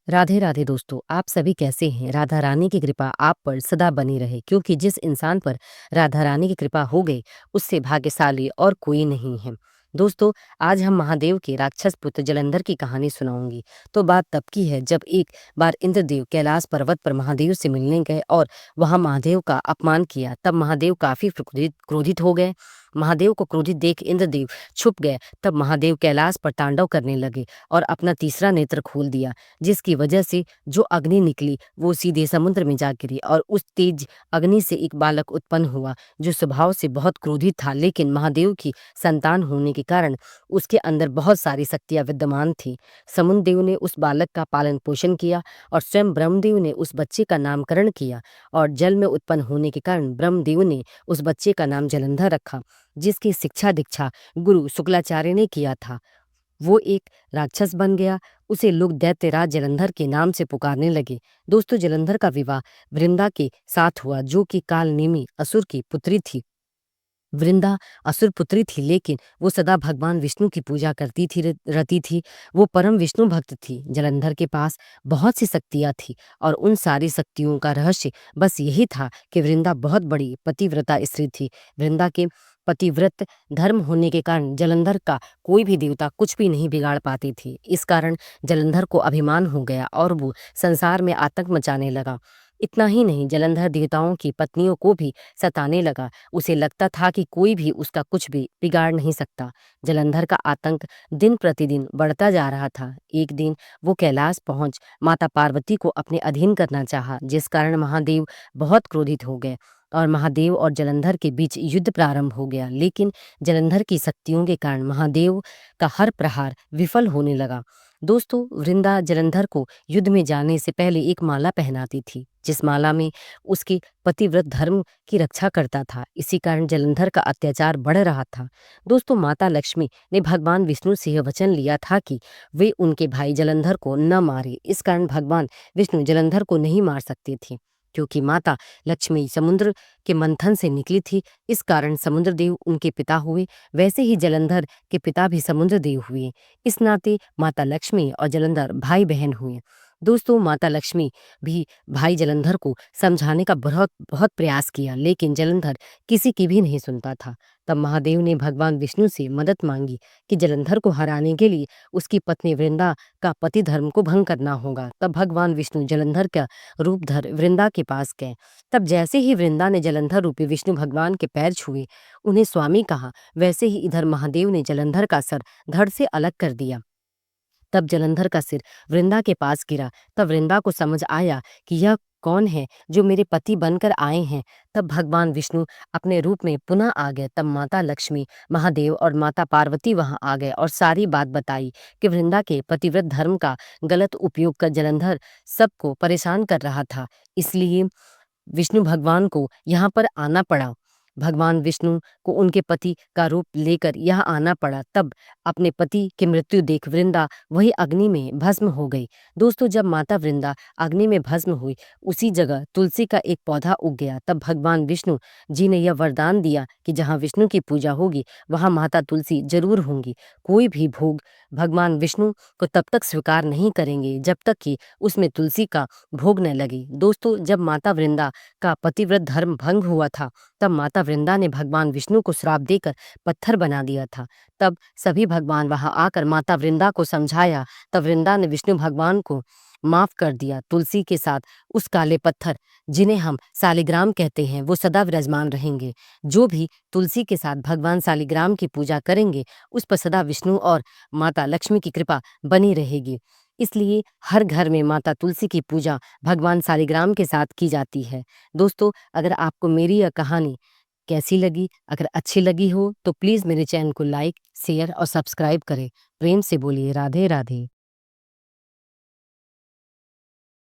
राधे राधे दोस्तों, आप सभी कैसे हैं? राधा रानी की कृपा आप पर सदा बनी रहे, क्योंकि जिस इंसान पर राधा रानी की कृपा हो गई उससे भाग्यशाली और कोई नहीं है। दोस्तों, आज हम महादेव के राक्षस पुत्र जलंधर की कहानी सुनाऊंगी। तो बात तब की है जब एक बार इंद्रदेव कैलाश पर्वत पर महादेव से मिलने गए और वहां महादेव का अपमान किया। तब महादेव काफी क्रोधित हो गए। महादेव को क्रोधित देख इंद्रदेव छुप गए। तब महादेव कैलाश पर तांडव करने लगे और अपना तीसरा नेत्र खोल दिया, जिसकी वजह से जो अग्नि निकली वो सीधे समुद्र में जा गिरी और उस तेज अग्नि से एक बालक उत्पन्न हुआ, जो स्वभाव से बहुत क्रोधित था, लेकिन महादेव की संतान होने के कारण उसके अंदर बहुत सारी शक्तियां विद्यमान थी। समुद्र देव ने उस बालक का पालन पोषण किया और स्वयं ब्रह्मदेव ने उस बच्चे का नामकरण किया, और जल में उत्पन्न होने के कारण ब्रह्मदेव ने उस बच्चे का नाम जलंधर रखा, जिसकी शिक्षा दीक्षा गुरु शुक्लाचार्य ने किया था। वो एक राक्षस बन गया। उसे लोग दैत्यराज जलंधर के नाम से पुकारने लगे। दोस्तों, जलंधर का विवाह वृंदा के साथ हुआ, जो कि कालनेमी असुर की पुत्री थी। वृंदा असुर पुत्री थी, लेकिन वो सदा भगवान विष्णु की पूजा करती थी, रती थी। वो परम विष्णु भक्त थी। जलंधर के पास बहुत सी शक्तियां थी, और उन सारी शक्तियों का रहस्य बस यही था कि वृंदा बहुत बड़ी पतिव्रता स्त्री थी। वृंदा के पतिव्रत धर्म होने के कारण जलंधर का कोई भी देवता कुछ भी नहीं बिगाड़ पाती थी। इस कारण जलंधर को अभिमान हो गया और वो संसार में आतंक मचाने लगा। इतना ही नहीं, जलंधर देवताओं की पत्नियों को भी सताने लगा। उसे लगता था कि कोई भी उसका कुछ भी बिगाड़ नहीं सकता। जलंधर का आतंक दिन प्रतिदिन बढ़ता जा रहा था। एक दिन वो कैलाश पहुंच माता पार्वती को अपने अधीन करना चाहा, जिस कारण महादेव बहुत क्रोधित हो गए और महादेव और जलंधर के बीच युद्ध प्रारंभ हो गया। लेकिन जलंधर की शक्तियों के कारण महादेव का हर प्रहार विफल होने लगा। दोस्तों, वृंदा जलंधर को युद्ध में जाने से पहले एक माला पहनाती थी, जिस माला में उसके पतिव्रत धर्म की रक्षा करता था। इसी कारण जलंधर का अत्याचार बढ़ रहा था। दोस्तों, माता लक्ष्मी ने भगवान विष्णु से यह वचन लिया था कि वे उनके भाई जलंधर को न मारे। इस कारण भगवान विष्णु जलंधर को नहीं मार सकते थे, क्योंकि माता लक्ष्मी समुद्र के मंथन से निकली थी। इस कारण समुद्र देव उनके पिता हुए। वैसे ही जलंधर के पिता भी समुद्र देव हुए। इस नाते माता लक्ष्मी और जलंधर भाई बहन हुए। दोस्तों, माता लक्ष्मी भी भाई जलंधर को समझाने का बहुत बहुत प्रयास किया, लेकिन जलंधर किसी की भी नहीं सुनता था। तब महादेव ने भगवान विष्णु से मदद मांगी कि जलंधर को हराने के लिए उसकी पत्नी वृंदा का पति धर्म को भंग करना होगा। तब भगवान विष्णु जलंधर का रूप धर वृंदा के पास गए। तब जैसे ही वृंदा ने जलंधर रूपी विष्णु भगवान के पैर छुए, उन्हें स्वामी कहा, वैसे ही इधर महादेव ने जलंधर का सर धड़ से अलग कर दिया। तब जलंधर का सिर वृंदा के पास गिरा। तब वृंदा को समझ आया कि यह कौन है जो मेरे पति बनकर आए हैं। तब भगवान विष्णु अपने रूप में पुनः आ गए। तब माता लक्ष्मी, महादेव और माता पार्वती वहां आ गए और सारी बात बताई कि वृंदा के पतिव्रत धर्म का गलत उपयोग कर जलंधर सबको परेशान कर रहा था। इसलिए विष्णु भगवान को यहाँ पर आना पड़ा। भगवान विष्णु को उनके पति का रूप लेकर यहाँ आना पड़ा। तब अपने पति की मृत्यु देख वृंदा वही अग्नि में भस्म हो गई। दोस्तों, जब माता वृंदा अग्नि में भस्म हुई, उसी जगह तुलसी का एक पौधा उग गया। तब भगवान विष्णु जी ने यह वरदान दिया कि जहाँ विष्णु की पूजा होगी वहाँ माता तुलसी जरूर होंगी। कोई भी भोग भगवान विष्णु को तब तक स्वीकार नहीं करेंगे जब तक कि उसमें तुलसी का भोग न लगे। दोस्तों, जब माता वृंदा का पतिव्रत धर्म भंग हुआ था, तब माता वृंदा ने भगवान विष्णु को श्राप देकर पत्थर बना दिया था। तब सभी भगवान वहां आकर माता वृंदा को समझाया। तब वृंदा ने विष्णु भगवान को माफ कर दिया। तुलसी के साथ उस काले पत्थर, जिन्हें हम सालिग्राम कहते हैं, वो सदा विराजमान रहेंगे। जो भी तुलसी के साथ भगवान सालिग्राम की पूजा करेंगे, उस पर सदा विष्णु और माता लक्ष्मी की कृपा बनी रहेगी। इसलिए हर घर में माता तुलसी की पूजा भगवान सालिग्राम के साथ की जाती है। दोस्तों, अगर आपको मेरी यह कहानी कैसी लगी, अगर अच्छी लगी हो तो प्लीज़ मेरे चैनल को लाइक, शेयर और सब्सक्राइब करें। प्रेम से बोलिए राधे राधे।